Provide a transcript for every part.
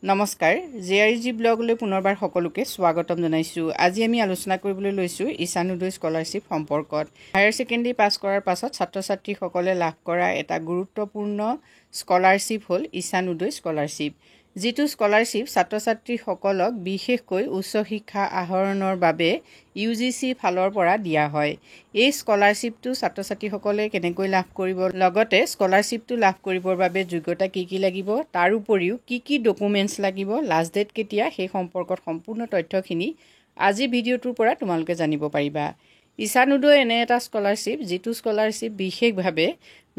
নমস্কাৰ জেআৰজি ব্লগলৈ পুনৰবাৰ সকলোকে স্বাগতম জনাইছো। আজি আমি আলোচনা কৰিবলৈ লৈছো ঈশানোদয় স্কলাৰশ্বিপ সম্পৰ্কত। হায়াৰ সেকেন্ডাৰী পাছ কৰাৰ পাছত ছাত্ৰ-ছাত্ৰীসকলে লাভ কৰা এটা গুৰুত্বপূৰ্ণ স্কলাৰশ্বিপ হ'ল ঈশানোদয় স্কলাৰশ্বিপ। যিটো স্কলাৰশ্বিপ ছাত্ৰ-ছাত্ৰীসকলক বিশেষকৈ উচ্চ শিক্ষা আহৰণৰ বাবে ইউজিচি ফালৰ পৰা দিয়া হয়। এই স্কলাৰশ্বিপটো ছাত্ৰ-ছাত্ৰীসকলে কেনেকৈ লাভ কৰিব, লগতে স্কলাৰশ্বিপটো লাভ কৰিবৰ বাবে যোগ্যতা কি লাগিব, তাৰ উপৰিও কি ডকুমেন্টছ লাগিব, লাষ্ট ডেট কেতিয়া, সেই সম্পৰ্কত সম্পূৰ্ণ তথ্যখিনি আজি ভিডিঅ'টোৰ পৰা তোমালোকে জানিব পাৰিবা। ঈশানোদয় এনে এটা স্কলাৰশ্বিপ যিটো স্কলাৰশ্বিপ বিশেষভাৱে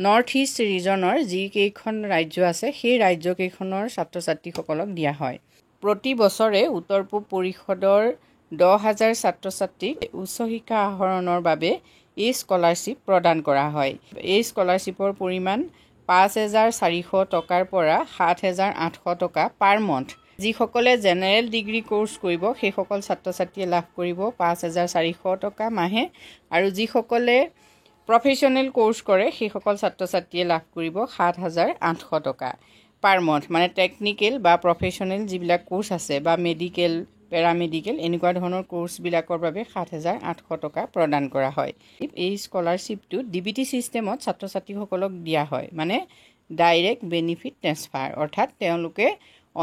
নৰ্থ ইষ্ট ৰিজনৰ যিকেইখন ৰাজ্য আছে সেই ৰাজ্যকেইখনৰ ছাত্ৰ-ছাত্ৰীসকলক দিয়া হয়। প্ৰতি বছৰে উত্তৰ পূব পৰিষদৰ 10,000 ছাত্ৰ-ছাত্ৰীক উচ্চ শিক্ষা আহৰণৰ বাবে এই স্কলাৰশ্বিপ প্ৰদান কৰা হয়। এই স্কলাৰশ্বিপৰ পৰিমাণ 5,400 টকাৰ পৰা 7,800 টকা পাৰ মান্থ। যিসকলে জেনেৰেল ডিগ্ৰী কোৰ্চ কৰিব সেইসকল ছাত্ৰ-ছাত্ৰীয়ে লাভ কৰিব 5,400 টকা মাহে, আৰু যিসকলে প্ৰফেশ্যনেল কোৰ্চ কৰে সেইসকল ছাত্ৰ-ছাত্ৰীয়ে লাভ কৰিব 7,800 টকা পাৰ মান্থ। মানে টেকনিকেল বা প্ৰফেশ্যনেল যিবিলাক কোৰ্চ আছে বা মেডিকেল, পেৰামেডিকেল এনেকুৱা ধৰণৰ কোৰ্চবিলাকৰ বাবে 7,800 টকা প্ৰদান কৰা হয়। এই স্কলাৰশ্বিপটো ডিবিটি ছিষ্টেমত ছাত্ৰ-ছাত্ৰীসকলক দিয়া হয়, মানে ডাইৰেক্ট বেনিফিট ট্ৰেন্সফাৰ, অৰ্থাৎ তেওঁলোকে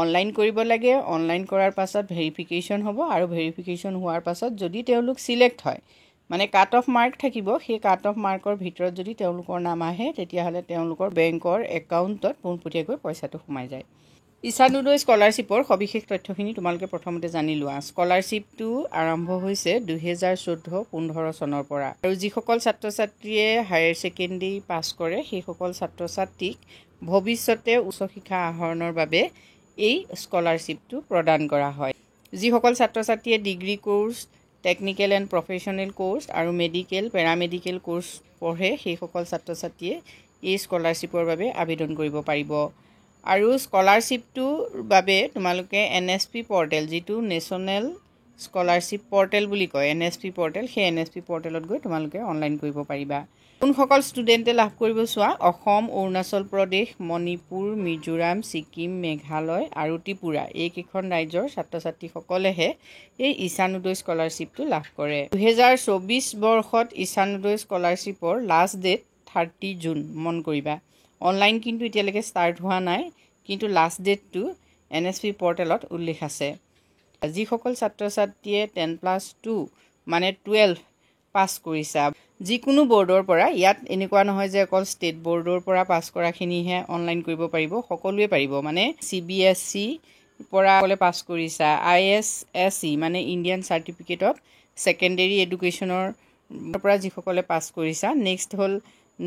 অনলাইন কৰিব লাগে। অনলাইন কৰাৰ পাছত ভেৰিফিকেশ্যন হ'ব, আৰু ভেৰিফিকেশ্যন হোৱাৰ পাছত যদি তেওঁলোক চিলেক্ট হয়, মানে কাট অফ মাৰ্ক থাকিব, সেই কাট অফ মাৰ্কৰ ভিতৰত যদি তেওঁলোকৰ নাম আহে তেতিয়াহ'লে তেওঁলোকৰ বেংকৰ একাউণ্টত পোনপটীয়াকৈ পইচাটো সোমাই যায়। ঈশানোদয় স্কলাৰশ্বিপৰ সবিশেষ তথ্যখিনি তোমালোকে প্ৰথমতে জানি লোৱা। স্কলাৰশ্বিপটো আৰম্ভ হৈছে 2014-15 চনৰ পৰা, আৰু যিসকল ছাত্ৰ-ছাত্ৰীয়ে হায়াৰ ছেকেণ্ডেৰী পাছ কৰে সেইসকল ছাত্ৰ-ছাত্ৰীক ভৱিষ্যতে উচ্চ শিক্ষা আহৰণৰ বাবে এই স্কলাৰশ্বিপটো প্ৰদান কৰা হয়। যিসকল ছাত্ৰ-ছাত্ৰীয়ে degree course, technical and professional course আৰু মেডিকেল, পেৰামেডিকেল কোৰ্চ পঢ়ে সেইসকল ছাত্ৰ-ছাত্ৰীয়ে এই স্কলাৰশ্বিপৰ বাবে আবেদন কৰিব পাৰিব। আৰু স্কলাৰশ্বিপটোৰ বাবে তোমালোকে NSP পৰ্টেল, যিটো নেশ্যনেল স্কলাৰশ্বিপ পৰ্টেল বুলি কয়, NSP পৰ্টেল, সেই NSP পৰ্টেলত গৈ তোমালোকে অনলাইন কৰিব পাৰিবা। কোনসকল ষ্টুডেণ্টে লাভ কৰিব চোৱা, অসম, অৰুণাচল প্ৰদেশ, মণিপুৰ, মিজোৰাম, ছিকিম, মেঘালয় আৰু ত্ৰিপুৰা এইকেইখন ৰাজ্যৰ ছাত্ৰ-ছাত্ৰীসকলেহে এই ঈশানোদয় স্কলাৰশ্বিপটো লাভ কৰে। 2024 বৰ্ষত ঈশানোদয় স্কলাৰশ্বিপৰ লাষ্ট ডেট 30 জুন, মন কৰিবা। অনলাইন কিন্তু এতিয়ালৈকে ষ্টাৰ্ট হোৱা নাই, কিন্তু লাষ্ট ডেটটো NSP পৰ্টেলত উল্লেখ আছে। যিসকল ছাত্ৰ-ছাত্ৰীয়ে 10+2 মানে 12 পাছ কৰিছা যিকোনো বৰ্ডৰ পৰা, ইয়াত এনেকুৱা নহয় যে অকল ষ্টেট বৰ্ডৰ পৰা পাছ কৰাখিনিহে অনলাইন কৰিব পাৰিব, সকলোৱে পাৰিব। মানে CBSE পৰা পাছ কৰিছা, ISSE মানে ইণ্ডিয়ান চাৰ্টিফিকেট অফ ছেকেণ্ডেৰী এডুকেশ্যনৰ পৰা যিসকলে পাছ কৰিছা, নেক্সট হ'ল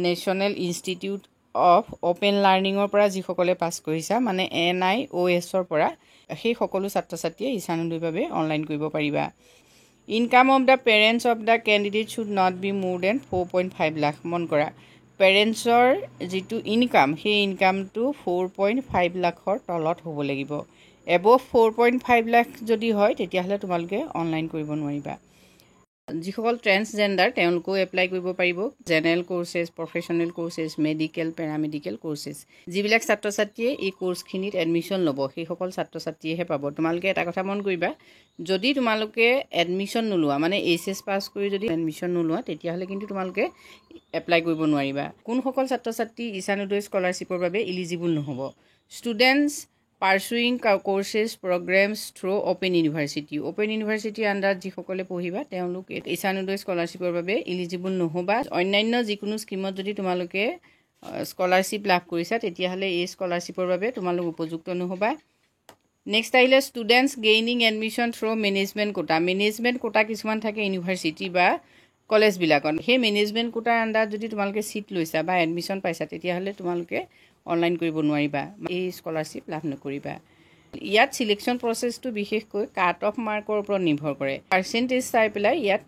নেশ্যনেল ইনষ্টিটিউট অফ অ'পেন লাৰ্ণিঙৰ পৰা যিসকলে পাছ কৰিছা, মানে NIOSৰ পৰা, সেই সকলো ছাত্ৰ-ছাত্ৰীয়ে ঈশানোদয়ৰ বাবে অনলাইন কৰিব পাৰিবা। Income of the parents of the candidate should not be more than 4.5 lakh. মন কৰা, পেৰেণ্টছৰ যিটো ইনকাম সেই ইনকামটো 4.5 লাখৰ তলত হ'ব লাগিব। এবভ 4.5 লাখ যদি হয় তেতিয়াহ'লে তোমালোকে অনলাইন কৰিব নোৱাৰিবা। যিসকল ট্ৰেন্সজেণ্ডাৰ তেওঁলোকেও এপ্লাই কৰিব পাৰিব। জেনেৰেল কোৰ্চেছ, প্ৰফেশ্যনেল কোৰ্চেছ, মেডিকেল, পেৰামেডিকেল কোৰ্চেছ, যিবিলাক ছাত্ৰ-ছাত্ৰীয়ে এই কোৰ্চখিনিত এডমিশ্যন ল'ব সেইসকল ছাত্ৰ-ছাত্ৰীয়েহে পাব। তোমালোকে এটা কথা মন কৰিবা, যদি তোমালোকে এডমিশ্যন নোলোৱা, মানে HS পাছ কৰি যদি এডমিশ্যন নোলোৱা তেতিয়াহ'লে কিন্তু তোমালোকে এপ্লাই কৰিব নোৱাৰিবা। কোনসকল ছাত্ৰ-ছাত্ৰী ঈশানোদয় স্কলাৰশ্বিপৰ বাবে ইলিজিবল নহ'ব? Students pursuing courses programmes through open university. Open ইউনিভাৰ্চিটিৰ আণ্ডাৰত যিসকলে পঢ়িবা তেওঁলোক ঈশানোদয় স্কলাৰশ্বিপৰ বাবে ইলিজিবল নহ'বা। অন্যান্য যিকোনো স্কিমত যদি তোমালোকে স্কলাৰশ্বিপ লাভ কৰিছা তেতিয়াহ'লে এই স্কলাৰশ্বিপৰ বাবে তোমালোক উপযুক্ত নহ'বা। নেক্সট আহিলে students gaining admission through management quota. Management quota কিছুমান থাকে ইউনিভাৰ্চিটি বা কলেজবিলাকত, সেই মেনেজমেণ্ট কোটাৰ আণ্ডাৰত যদি তোমালোকে ছিট লৈছা বা এডমিশ্যন পাইছা তেতিয়াহ'লে তোমালোকে অনলাইন কৰিব নোৱাৰিবা, এই স্কলাৰশ্বিপ লাভ নকৰিবা। ইয়াত ছিলেকশ্যন প্ৰচেছটো বিশেষকৈ কাট অফ মাৰ্কৰ ওপৰত নিৰ্ভৰ কৰে। পাৰ্চেণ্টেজ চাই পেলাই ইয়াত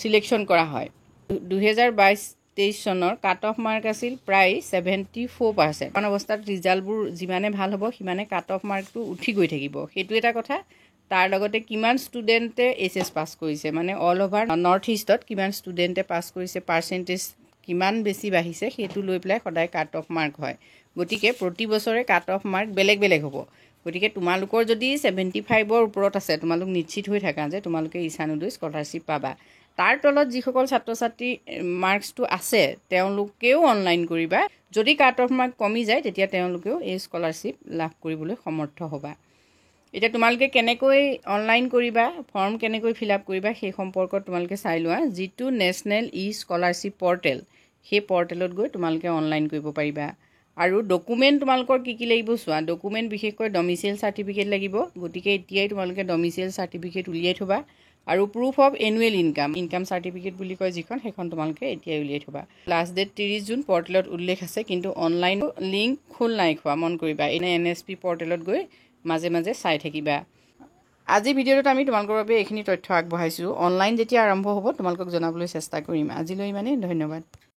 ছিলেকশ্যন কৰা হয়। 2022-23 চনৰ কাট অফ মাৰ্ক আছিল প্ৰায় 74%। বৰ্তমান অৱস্থাত ৰিজাল্টবোৰ যিমানে ভাল হ'ব সিমানে কাট অফ মাৰ্কটো উঠি গৈ থাকিব, সেইটো এটা কথা। তাৰ লগতে কিমান ষ্টুডেণ্টে HS পাছ কৰিছে, মানে অল অভাৰ নৰ্থ ইষ্টত কিমান ষ্টুডেণ্টে পাছ কৰিছে, পাৰ্চেণ্টেজ কিমান বেছি বাঢ়িছে সেইটো লৈ পেলাই সদায় কাট অফ মাৰ্ক হয়। গতিকে প্ৰতি বছৰে কাট অফ মাৰ্ক বেলেগ বেলেগ হ'ব। গতিকে তোমালোকৰ যদি 75ৰ ওপৰত আছে তোমালোক নিশ্চিত হৈ থাকা যে তোমালোকে ঈশানোদয় স্কলাৰশ্বিপ পাবা তাৰ তলত যিসকল ছাত্ৰ ছাত্ৰী মাৰ্কছটো আছে তেওঁলোকেও অনলাইন কৰিবা যদি কাট অফ মাৰ্ক কমি যায় তেতিয়া তেওঁলোকেও এই স্কলাৰশ্বিপ লাভ কৰিবলৈ সমৰ্থ হ'বা এতিয়া তোমালোকে কেনেকৈ অনলাইন কৰিবা ফৰ্ম কেনেকৈ ফিল আপ কৰিবা সেই সম্পৰ্কত তোমালোকে চাই লোৱা যিটো নেশ্যনেল ই স্কলাৰশ্বিপ পৰ্টেল সেই পৰ্টেলত গৈ তোমালোকে অনলাইন কৰিব পাৰিবা আৰু ডকুমেণ্ট তোমালোকৰ কি লাগিব চোৱা ডকুমেণ্ট বিশেষকৈ ডমিচিয়েল চাৰ্টিফিকেট লাগিব গতিকে এতিয়াই তোমালোকে ডমিচিয়েল চাৰ্টিফিকেট উলিয়াই থ'বা আৰু proof of annual income certificate বুলি কয় যিখন সেইখন তোমালোকে এতিয়াই উলিয়াই থ'বা লাষ্ট ডেট 30 জুন পৰ্টেলত উল্লেখ আছে কিন্তু অনলাইন লিংক খোল নাই খোৱা মন কৰিবা এনে NSP পৰ্টেলত গৈ মাজে মাজে চাই থাকিবা আজি ভিডিঅ'টোত আমি তোমালোকৰ বাবে এইখিনি তথ্য আগবঢ়াইছোঁ অনলাইন যেতিয়া আৰম্ভ হ'ব তোমালোকক জনাবলৈ চেষ্টা কৰিম আজিলৈ ইমানেই ধন্যবাদ